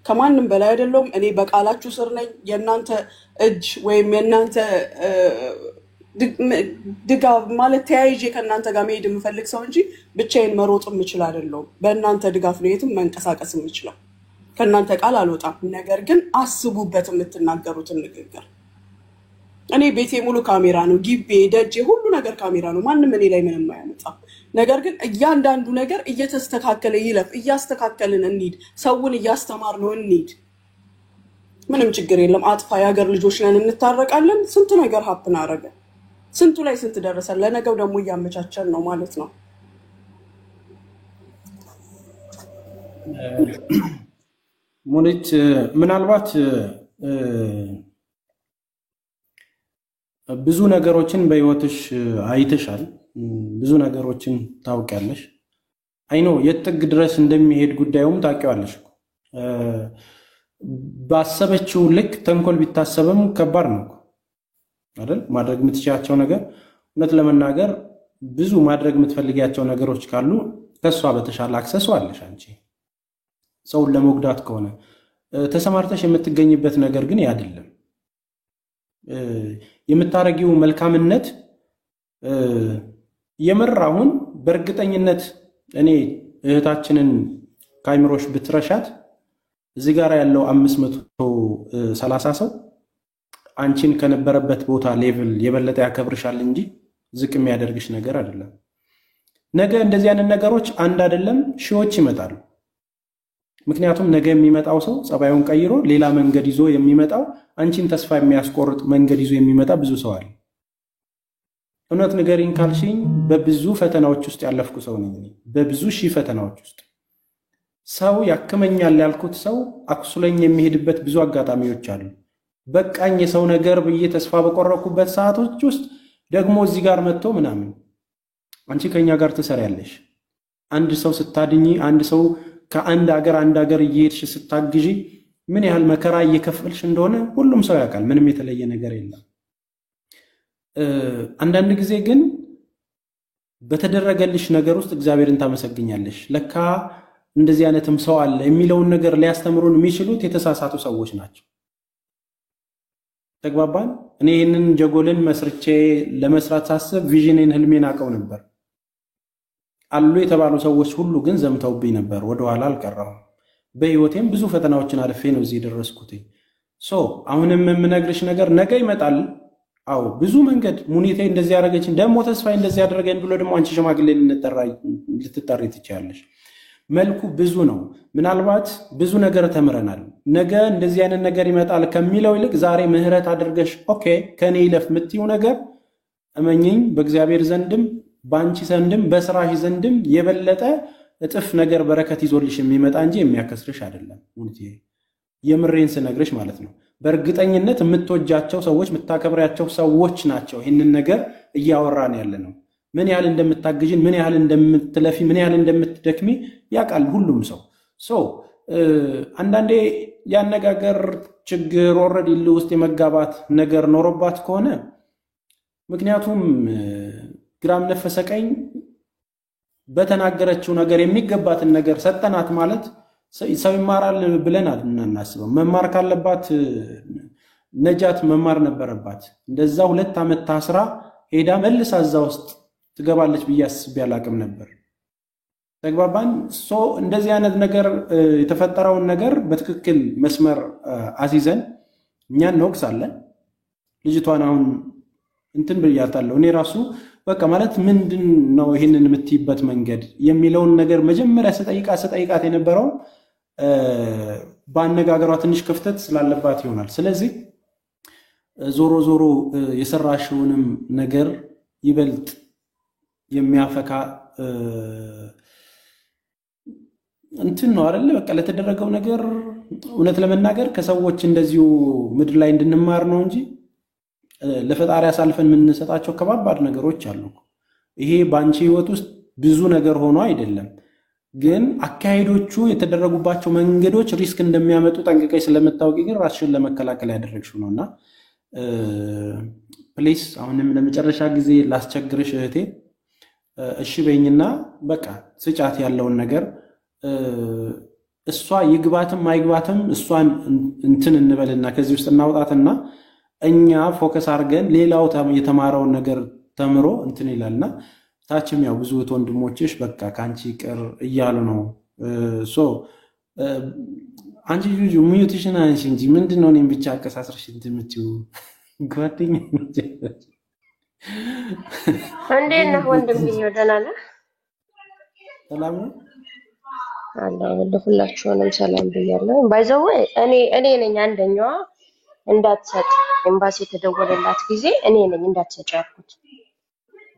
ከማንም በላይ አይደለም እኔ በቃላችሁ ስር ነኝ የናንተ እጅ ወይም የናንተ ድጋፍ ማለት ተያይዤ ከናንተ ጋር መሄድ የምፈልግ ሰው እንጂ ብቻዬን መሮጥ የምችል አይደለም በእናንተ ድጋፍ ነው የትም መንቀሳቀስ የምችለው ከናንተ ቃል አልወጣም ነገር ግን አስቡበት የምትናገሩትን ንግግር እኔ ቤቴ ሙሉ ካሜራ ነው ግቤ ደጄ ሁሉ ነገር ካሜራ ነው ማንንም እኔ ላይ ምንም አያመጣም ነገር ግን እያንዳንዱ ነገር እየተስተካከለ ይለፍ እያስተካከልን እንሂድ ሰውን እያስተማር ነው እንሂድ ምንም ችግር የለም አጥፋ ያገር ልጆች ነን እንታረቃለን ስንት ነገር ሀፕን አረገ ስንቱ ላይ ስንት ደረሰ ለነገው ደግሞ ያመቻቸን ነው ማለት ነው ሙኒት ምናልባት ብዙ ነገሮችን በህይወትሽ አይተሻል ብዙ ነገሮችን ታውቂያለሽ አይኖ የጥግ ድረስ እንደሚሄድ ጉዳዩም ታውቂዋለሽ ባሰበችው ልክ ተንኮል ቢታሰብም ከባድ ነው አይደል ማድረግ የምትችያቸው ነገር እውነት ለመናገር ብዙ ማድረግ የምትፈልጊያቸው ነገሮች ካሉ ከሷ በተሻለ አክሰስ አለሽ አንቺ ሰውን ለመጉዳት ከሆነ ተሰማርተሽ የምትገኝበት ነገር ግን አይደለም የምታረጊው መልካምነት የመራውን በርግጠኝነት እኔ እህታችንን ካይምሮሽ ብትረሻት እዚህ ጋር ያለው 530 ሰው አንቺን ከነበረበት ቦታ ሌቭል የበለጠ ያከብርሻል እንጂ ዝቅ የሚያደርግሽ ነገር አይደለም ነገ እንደዚህ አይነት ነገሮች አንድ አይደለም ሺዎች ይመጣሉ ምክንያቱም ነገ የሚመጣው ሰው ጸባዩን ቀይሮ ሌላ መንገድ ይዞ የሚመጣው አንቺን ተስፋ የሚያስቆርጥ መንገድ ይዞ የሚመጣ ብዙ ሰው አለ እውነት ንገሪኝ ካልሽኝ በብዙ ፈተናዎች ውስጥ ያለፍኩ ሰው ነኝ በብዙ ሺህ ፈተናዎች ውስጥ ሰው ያከመኛል ያልኩት ሰው አክሱለኝ የሚሄድበት ብዙ አጋጣሚዎች አሉ በቃኝ የሰው ነገር ብዬ ተስፋ በቆረኩበት ሰዓቶች ውስጥ ደግሞ እዚህ ጋር መጥቶ ምናምን አንቺ ከኛ ጋር ተሰሪያለሽ አንድ ሰው ስታድኚ አንድ ሰው ከአንድ ሀገር እየሄድሽ ስታግዢ ምን ያህል መከራ እየከፈልሽ እንደሆነ ሁሉም ሰው ያውቃል ምንም የተለየ ነገር የለም አንዳንድ ጊዜ ግን በተደረገልሽ ነገር ውስጥ እግዚአብሔርን ታመሰግኛለሽ ለካ እንደዚህ አይነትም ሰው አለ የሚለውን ነገር ሊያስተምሩን የሚችሉት የተሳሳቱ ሰዎች ናቸው ተግባባን እኔ ይሄንን ጀጎልን መስርቼ ለመስራት ሳስብ ቪዥኔን ህልሜን አቀው ነበር አሉ የተባሉ ሰዎች ሁሉ ግን ዘምተውብኝ ነበር ወደ ኋላ አልቀረሁም በህይወቴም ብዙ ፈተናዎችን አልፌ ነው እዚህ ደረስኩት አሁንም የምነግርሽ ነገር ነገ ይመጣል አው ብዙ መንገድ ሙኒቴ እንደዚህ ያደረገች ደሞ ተስፋዬ እንደዚህ ያደረገኝ ብሎ ደሞ አንቺ ሸማግሌ ልትጠሪ ትችያለሽ መልኩ ብዙ ነው ምናልባት ብዙ ነገር ተምረናል ነገ እንደዚህ አይነት ነገር ይመጣል ከሚለው ይልቅ ዛሬ ምህረት አድርገሽ ኦኬ ከኔ ይለፍ ምትዩ ነገር እመኚኝ በእግዚአብሔር ዘንድም ባንቺ ዘንድም በስራሽ ዘንድም የበለጠ እጥፍ ነገር በረከት ይዞልሽ የሚመጣ እንጂ የሚያከስርሽ አይደለም ሙኒቴ የምሬን ስነግርሽ ማለት ነው በርግጠኝነት የምትወጃቸው ሰዎች የምታከብሪያቸው ሰዎች ናቸው ይሄንን ነገር እያወራን ያለ ነው ምን ያህል እንደምታግጂን ምን ያህል እንደምትለፊ ምን ያህል እንደምትደክሚ ያቃል ሁሉም ሰው አንዳንዴ ያነጋገር ችግር ኦሬዲ ውስጥ የመጋባት ነገር ኖሮባት ከሆነ ምክንያቱም ግራም ነፈሰቀኝ በተናገረችው ነገር የሚገባትን ነገር ሰጠናት ማለት ሰው ይማራል ብለን እናስበው መማር ካለባት ነጃት መማር ነበረባት እንደዛ 2 አመት ታስራ ሄዳ መልሳ እዛ ውስጥ ትገባለች በያስብ ያላቅም ነበር ተግባባን እንደዚህ አይነት ነገር የተፈጠረውን ነገር በትክክል መስመር አሲዘን እኛን እንወቅሳለን ልጅቷን አሁን እንትን ብያታለሁ እኔ ራሱ በቃ ማለት ምንድነው ይሄንን የምትይበት መንገድ የሚለውን ነገር መጀመሪያ ስጠይቃት የነበረው ባነጋገሯ ትንሽ ክፍተት ስላለባት ይሆናል ስለዚህ ዞሮ የሰራሽውንም ነገር ይበልጥ የሚያፈካ እንትን ነው አይደል በቃ ለተደረገው ነገር እውነት ለመናገር ከሰዎች እንደዚሁ ምድር ላይ እንድንማር ነው እንጂ ለፈጣሪ አሳልፈን የምንሰጣቸው ከባባድ ነገሮች አሉ። ይሄ ባንቺ ህይወት ውስጥ ብዙ ነገር ሆኖ አይደለም፣ ግን አካሄዶቹ የተደረጉባቸው መንገዶች ሪስክ እንደሚያመጡ ጠንቅቀሽ ስለምታውቂ ግን ራስሽን ለመከላከል ያደረግሽው ነውና ፕሊስ አሁንም ለመጨረሻ ጊዜ ላስቸግርሽ እህቴ እሺ በይኝና በቃ ስጫት ያለውን ነገር እሷ ይግባትም አይግባትም እሷን እንትን እንበልና ከዚህ ውስጥ እናውጣትና እኛ ፎከስ አድርገን ሌላው የተማረውን ነገር ተምሮ እንትን ይላልና ታችም ያው ብዙ ወንድሞችሽ በቃ ካንቺ ቅር እያሉ ነው። አንቺ ጁጁ ሚዩትሽን አንቺ እንጂ ምንድነው እኔም ብቻ አቀሳስርሽ እንትምትዩ ጓደኛ እንዴት ነህ ወንድምዬ? ደህና ነህ? ሰላም ነው አላህ ሁላችሁንም ሰላም ብያለሁ። ባይዘው እኔ ነኝ አንደኛዋ እንዳትሰጥ ኤምባሲ የተደወለላት ጊዜ እኔ ነኝ እንዳትሰጭ ያልኩት።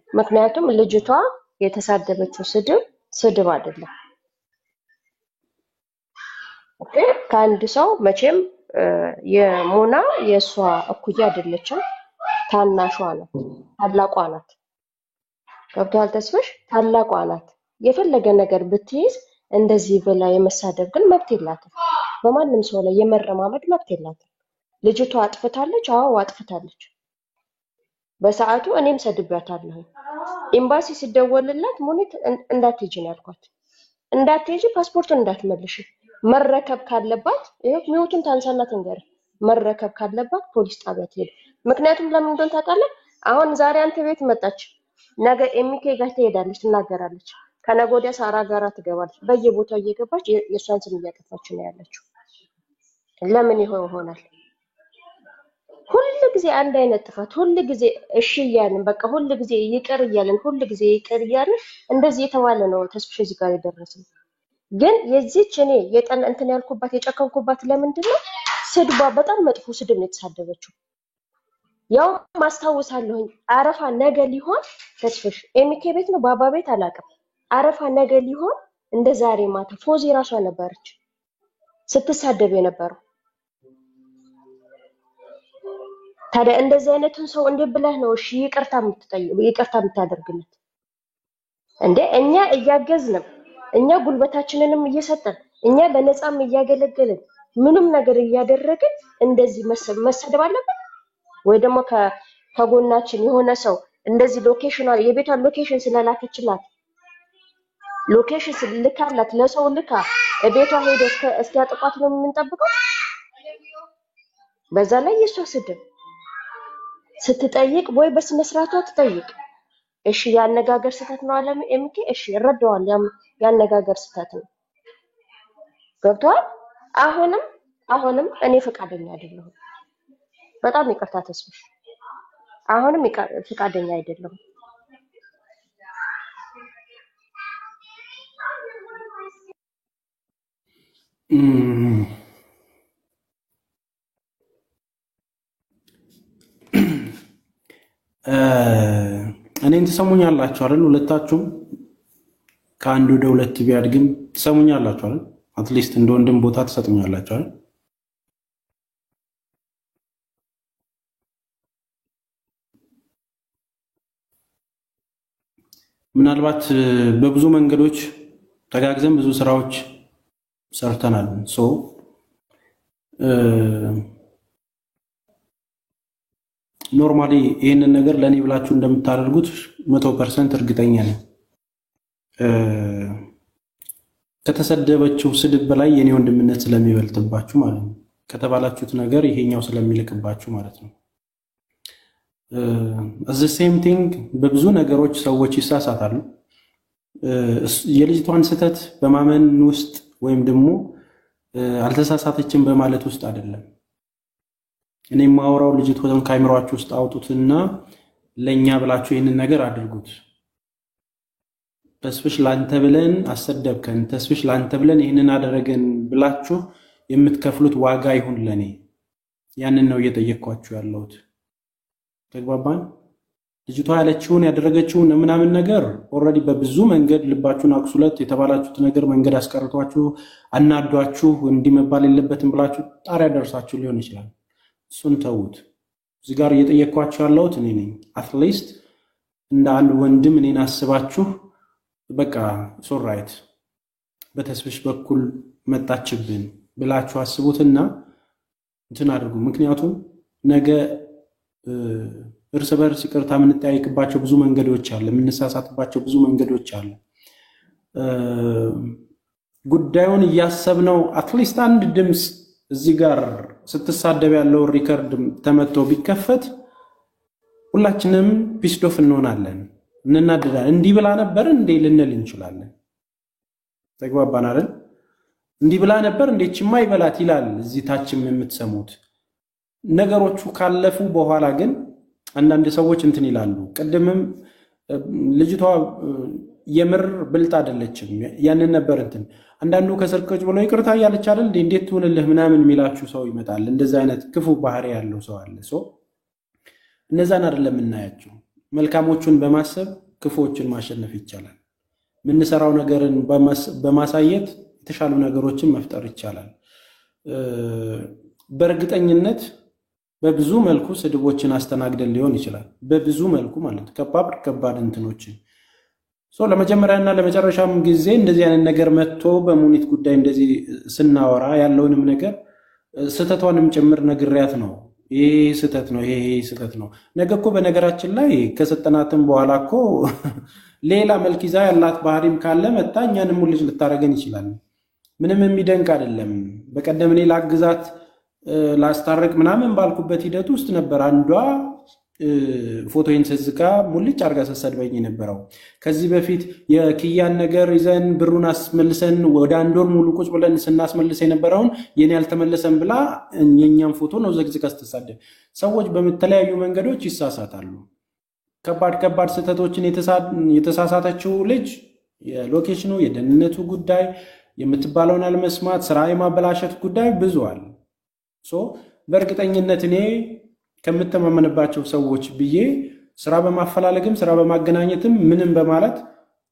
ምክንያቱም ልጅቷ የተሳደበችው ስድብ አይደለም። ከአንድ ሰው መቼም የሙና የሷ እኩያ አይደለችም፣ ታናሿ ናት፣ ታላቋ ናት። ገብቶሃል ተስፍሽ? ታላቋ ናት። የፈለገ ነገር ብትይዝ እንደዚህ ብላ የመሳደብ ግን መብት የላትም። በማንም ሰው ላይ የመረማመድ መብት የላትም። ልጅቷ አጥፍታለች። አዎ አጥፍታለች። በሰዓቱ እኔም ሰድቤያታለሁ። ኤምባሲ ሲደወልላት ሙኒት እንዳትሄጂ ነው ያልኳት። እንዳትሄጂ ፓስፖርቱን እንዳትመልሽ፣ መረከብ ካለባት ይሄው ሚውቱን ታንሳና ትንገር፣ መረከብ ካለባት ፖሊስ ጣቢያ ትሄድ። ምክንያቱም ለምን እንደሆነ ታውቃለህ? አሁን ዛሬ አንተ ቤት መጣች፣ ነገ ኤሚኬ ጋር ትሄዳለች፣ ትናገራለች። ከነገ ወዲያ ሳራ ጋራ ትገባለች። በየቦታው እየገባች የእሷን ስም እያጠፋች ነው ያለችው። ለምን ይሆናል? ሁሉ ጊዜ አንድ አይነት ጥፋት፣ ሁሉ ጊዜ እሺ እያልን በቃ ሁሉ ጊዜ ይቅር እያልን ሁሉ ጊዜ ይቅር እያልን እንደዚህ የተባለ ነው ተስፍሽ እዚህ ጋር የደረሰው። ግን የዚህች እኔ የጠን እንትን ያልኩባት የጨከንኩባት ለምንድን ነው? ስድባ በጣም መጥፎ ስድብ ነው የተሳደበችው። ያው ማስታወሳለሁኝ አረፋ ነገ ሊሆን ተስፍሽ ኤሚኬ ቤት ነው ባባ ቤት አላውቅም። አረፋ ነገ ሊሆን እንደ ዛሬ ማታ ፎዚ ራሷ ነበረች ስትሳደብ የነበረው። ታዲያ እንደዚህ አይነቱን ሰው እንዴ ብለህ ነው እሺ ይቅርታ የምታደርግለት እንዴ? እኛ እያገዝንም እኛ ጉልበታችንንም እየሰጠን እኛ በነፃም እያገለገልን ምንም ነገር እያደረግን እንደዚህ መሰደብ አለበት ወይ? ደግሞ ከጎናችን የሆነ ሰው እንደዚህ ሎኬሽን የቤቷን ሎኬሽን ስለላከችላት ሎኬሽን ልካላት ለሰው ልካ ቤቷ ሄዶ እስኪያጠቋት ነው የምንጠብቀው? በዛ ላይ የሷ ስድብ ስትጠይቅ ወይ በስነ ስርዓቷ ትጠይቅ። እሺ ያነጋገር ስህተት ነው አለ ኤምኬ። እሺ ይረዳዋል፣ ያነጋገር ስህተት ነው። ገብቷል? አሁንም እኔ ፈቃደኛ አይደለሁም። በጣም ይቅርታ ተስፍሽ፣ አሁንም ፈቃደኛ አይደለሁም። እኔን ትሰሙኛላችሁ አይደል? ሁለታችሁም ከአንድ ወደ ሁለት ቢያድግም ትሰሙኛላችሁ አይደል? አትሊስት እንደ ወንድም ቦታ ትሰጡኛላችሁ አይደል? ምናልባት በብዙ መንገዶች ተጋግዘን ብዙ ስራዎች ሰርተናል። ኖርማሊ ይህንን ነገር ለእኔ ብላችሁ እንደምታደርጉት 100% እርግጠኛ ነኝ። ከተሰደበችው ስድብ በላይ የኔ ወንድምነት ስለሚበልጥባችሁ ማለት ነው። ከተባላችሁት ነገር ይሄኛው ስለሚልቅባችሁ ማለት ነው። the same thing በብዙ ነገሮች ሰዎች ይሳሳታሉ። የልጅቷን ስህተት በማመን ውስጥ ወይም ደግሞ አልተሳሳተችም በማለት ውስጥ አይደለም። እኔ ማወራው ልጅቷን ካሜራችሁ ውስጥ አውጡትና ለኛ ብላችሁ ይሄንን ነገር አድርጉት። ተስፍሽ ላንተ ብለን አሰደብከን፣ ተስፍሽ ላንተ ብለን ይሄንን አደረገን ብላችሁ የምትከፍሉት ዋጋ ይሁን ለኔ። ያንን ነው እየጠየቅኳችሁ ያለሁት። ተግባባን? ልጅቷ ያለችውን ያደረገችውን ምናምን ነገር ኦልሬዲ በብዙ መንገድ ልባችሁን አክሱለት የተባላችሁት ነገር መንገድ አስቀርቷችሁ አናዷችሁ እንዲመባል የለበትም ብላችሁ ጣሪያ ደርሳችሁ ሊሆን ይችላል። እሱን ተውት። እዚህ ጋር እየጠየኳችሁ ያለሁት እኔ ነኝ። አትሊስት እንደ አንድ ወንድም እኔን አስባችሁ በቃ ሶራይት በተስፍሽ በኩል መጣችብን ብላችሁ አስቡትና እንትን አድርጉ። ምክንያቱም ነገ እርስ በርስ ይቅርታ የምንጠያይቅባቸው ብዙ መንገዶች አለ፣ የምንሳሳትባቸው ብዙ መንገዶች አለ። ጉዳዩን እያሰብነው አትሊስት አንድ ድምፅ እዚህ ጋር ስትሳደብ ያለው ሪከርድ ተመቶ ቢከፈት ሁላችንም ፒስዶፍ እንሆናለን፣ እንናደዳለን። እንዲህ ብላ ነበር እንዴ ልንል እንችላለን። ተግባባን አይደል? እንዲህ ብላ ነበር እንዴችማ ይበላት ይላል እዚህ ታችም የምትሰሙት። ነገሮቹ ካለፉ በኋላ ግን አንዳንድ ሰዎች እንትን ይላሉ። ቅድምም ልጅቷ የምር ብልጥ አይደለችም ያንን ነበር እንትን አንዳንዱ ከስርቆች ብሎ ይቅርታ እያለች አይደል እንዴት ትሆንልህ ምናምን የሚላችሁ ሰው ይመጣል። እንደዛ አይነት ክፉ ባህሪ ያለው ሰው አለ። እነዛን አይደለም እናያቸው። መልካሞቹን በማሰብ ክፉዎችን ማሸነፍ ይቻላል። የምንሰራው ነገርን በማሳየት የተሻሉ ነገሮችን መፍጠር ይቻላል። በእርግጠኝነት በብዙ መልኩ ስድቦችን አስተናግደን ሊሆን ይችላል። በብዙ መልኩ ማለት ከባድ እንትኖችን ለመጀመሪያና ለመጨረሻም ጊዜ እንደዚህ አይነት ነገር መጥቶ በሙኒት ጉዳይ እንደዚህ ስናወራ ያለውንም ነገር ስተቷንም ጭምር ነግሪያት ነው። ይሄ ስተት ነው፣ ይሄ ስተት ነው። ነገ እኮ በነገራችን ላይ ከሰጠናትም በኋላ እኮ ሌላ መልክ ይዛ ያላት ባህሪም ካለ መጣ እኛንም ልጅ ልታረገን ይችላል። ምንም የሚደንቅ አይደለም። በቀደም እኔ ላግዛት ላስታርቅ ምናምን ባልኩበት ሂደት ውስጥ ነበር አንዷ ፎቶዬን ስዝቃ ሙልጭ አርጋ ሰሰድበኝ የነበረው። ከዚህ በፊት የኪያን ነገር ይዘን ብሩን አስመልሰን ወደ አንድ ወር ሙሉ ቁጭ ብለን ስናስመልስ የነበረውን የኔ ያልተመለሰን ብላ የኛም ፎቶ ነው ዘግዝቃ ስትሳደብ። ሰዎች በተለያዩ መንገዶች ይሳሳታሉ። ከባድ ስህተቶችን የተሳሳተችው ልጅ የሎኬሽኑ የደህንነቱ ጉዳይ የምትባለውን አለመስማት ስራ የማበላሸት ጉዳይ ብዙ አለ። በእርግጠኝነት እኔ ከምተማመንባቸው ሰዎች ብዬ ስራ በማፈላለግም ስራ በማገናኘትም ምንም በማለት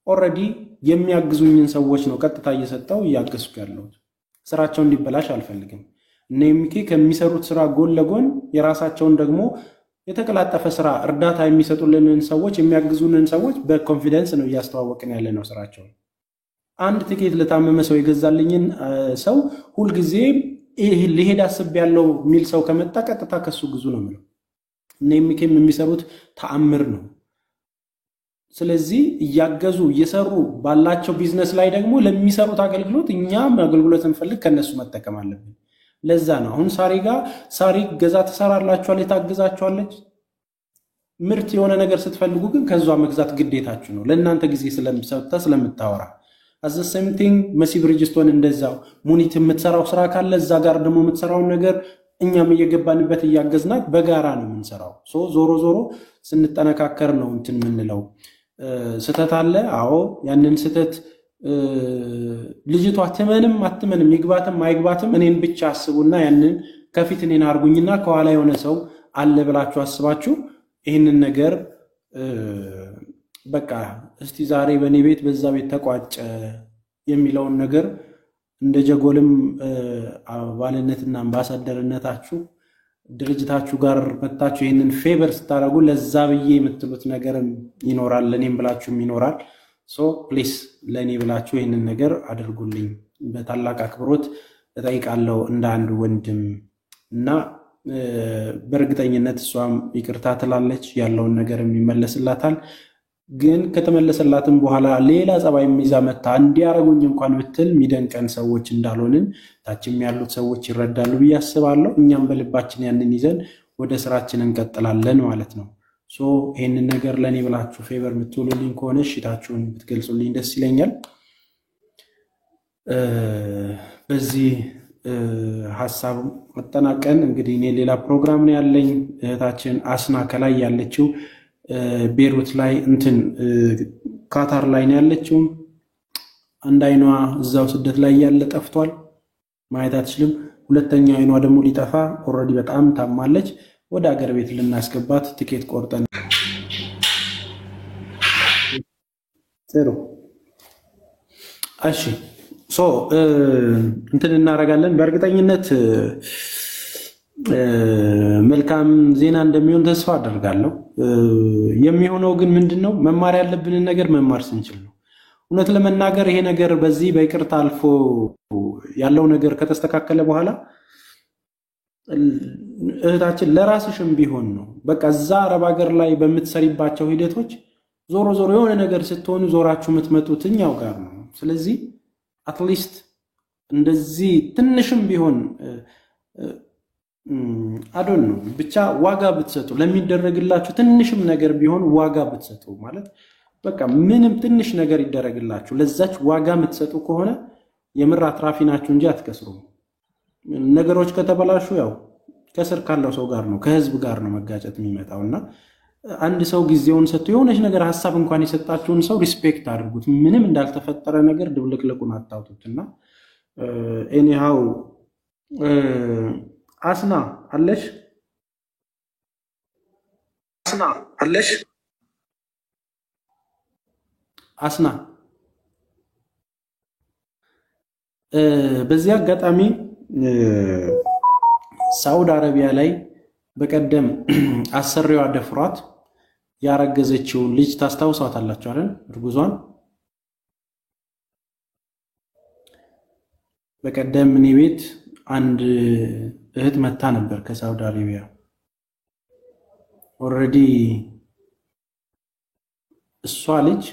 ኦልሬዲ የሚያግዙኝን ሰዎች ነው ቀጥታ እየሰጠው እያገዝኩ ያለሁት። ስራቸው እንዲበላሽ አልፈልግም። እነ የሚኪ ከሚሰሩት ስራ ጎን ለጎን የራሳቸውን ደግሞ የተቀላጠፈ ስራ እርዳታ የሚሰጡልንን ሰዎች የሚያግዙንን ሰዎች በኮንፊደንስ ነው እያስተዋወቅን ያለ ነው ስራቸው። አንድ ትኬት ለታመመ ሰው የገዛልኝን ሰው ሁልጊዜ ሊሄድ አስብ ያለው ሚል ሰው ከመጣ ቀጥታ ከሱ ግዙ ነው ማለት እና የሚከም የሚሰሩት ተአምር ነው። ስለዚህ እያገዙ እየሰሩ ባላቸው ቢዝነስ ላይ ደግሞ ለሚሰሩት አገልግሎት እኛም አገልግሎት እንፈልግ ከነሱ መጠቀም አለብን። ለዛ ነው አሁን ሳሪ ገዛ ተሰራላችኋለች፣ ታግዛችኋለች። ምርት የሆነ ነገር ስትፈልጉ ግን ከዛ መግዛት ግዴታችሁ ነው። ለእናንተ ጊዜ ስለምታወራ as the same thing መሲ ብሪጅስቶን እንደዛው ሙኒት የምትሰራው ስራ ካለ እዛ ጋር ደግሞ የምትሰራው ነገር እኛም እየገባንበት እያገዝናት በጋራ ነው የምንሰራው። ዞሮ ስንጠነካከር ነው እንትን የምንለው። ስተት አለ። አዎ ያንን ስተት ልጅቷ ትመንም አትመንም ይግባትም አይግባትም እኔን ብቻ አስቡና ያንን ከፊት እኔን አርጉኝና ከኋላ የሆነ ሰው አለ ብላችሁ አስባችሁ ይህንን ነገር በቃ እስቲ ዛሬ በኔ ቤት በዛ ቤት ተቋጨ የሚለውን ነገር እንደ ጀጎልም አባልነትና አምባሳደርነታችሁ ድርጅታችሁ ጋር መጣችሁ ይሄንን ፌቨር ስታረጉ ለዛ ብዬ የምትሉት ነገር ይኖራል፣ ለኔም ብላችሁም ይኖራል። ፕሊስ ለኔ ብላችሁ ይሄንን ነገር አድርጉልኝ በታላቅ አክብሮት እጠይቃለሁ እንደ አንድ ወንድም እና በእርግጠኝነት እሷም ይቅርታ ትላለች፣ ያለውን ነገር የሚመለስላታል። ግን ከተመለሰላትም በኋላ ሌላ ጸባይ ይዛ መጣ እንዲያረጉኝ እንኳን ብትል ሚደንቀን ሰዎች እንዳልሆንን ታችም ያሉት ሰዎች ይረዳሉ ብዬ አስባለሁ። እኛም በልባችን ያንን ይዘን ወደ ስራችን እንቀጥላለን ማለት ነው። ይሄንን ነገር ለኔ ብላችሁ ፌቨር የምትውሉልኝ ከሆነ እሺታችሁን ብትገልጹልኝ ደስ ይለኛል። በዚህ ሐሳብ መጠናቀን እንግዲህ እኔ ሌላ ፕሮግራም ነው ያለኝ። እህታችን አስና ከላይ ያለችው ቤሩት ላይ እንትን ካታር ላይ ነው ያለችው። አንድ አይኗ እዛው ስደት ላይ ያለ ጠፍቷል፣ ማየት አትችልም። ሁለተኛ አይኗ ደግሞ ሊጠፋ ኦልሬዲ በጣም ታማለች። ወደ ሀገር ቤት ልናስገባት ትኬት ቆርጠን ጥሩ እሺ እንትን እናደርጋለን። በእርግጠኝነት መልካም ዜና እንደሚሆን ተስፋ አደርጋለሁ። የሚሆነው ግን ምንድነው መማር ያለብንን ነገር መማር ስንችል ነው። እውነት ለመናገር ይሄ ነገር በዚህ በይቅርታ አልፎ ያለው ነገር ከተስተካከለ በኋላ እህታችን ለራስሽም ቢሆን ነው በቃ እዛ አረብ ሀገር ላይ በምትሰሪባቸው ሂደቶች ዞሮ ዞሮ የሆነ ነገር ስትሆኑ ዞራችሁ የምትመጡት እኛው ጋር ነው። ስለዚህ አትሊስት እንደዚህ ትንሽም ቢሆን አዶን ነው ብቻ ዋጋ ብትሰጡ ለሚደረግላችሁ ትንሽም ነገር ቢሆን ዋጋ ብትሰጡ ማለት በቃ ምንም ትንሽ ነገር ይደረግላችሁ ለዛች ዋጋ የምትሰጡ ከሆነ የምር አትራፊ ናችሁ እንጂ አትከስሩም። ነገሮች ከተበላሹ ያው ከስር ካለው ሰው ጋር ነው ከህዝብ ጋር ነው መጋጨት የሚመጣውና አንድ ሰው ጊዜውን ሰጥቶ የሆነች ነገር ሐሳብ እንኳን የሰጣችሁን ሰው ሪስፔክት አድርጉት። ምንም እንዳልተፈጠረ ነገር ድብልቅልቁን አታውጡትና ኤኒሃው አስና አለሽ አስና በዚህ አጋጣሚ ሳውዲ አረቢያ ላይ በቀደም አሰሪዋ ደፍሯት ያረገዘችውን ልጅ ታስታውሳታላችሁ አይደል? እርጉዟን በቀደም እኔ ቤት አንድ እህት መታ ነበር ከሳውዲ አረቢያ። ኦልሬዲ እሷ ልጅ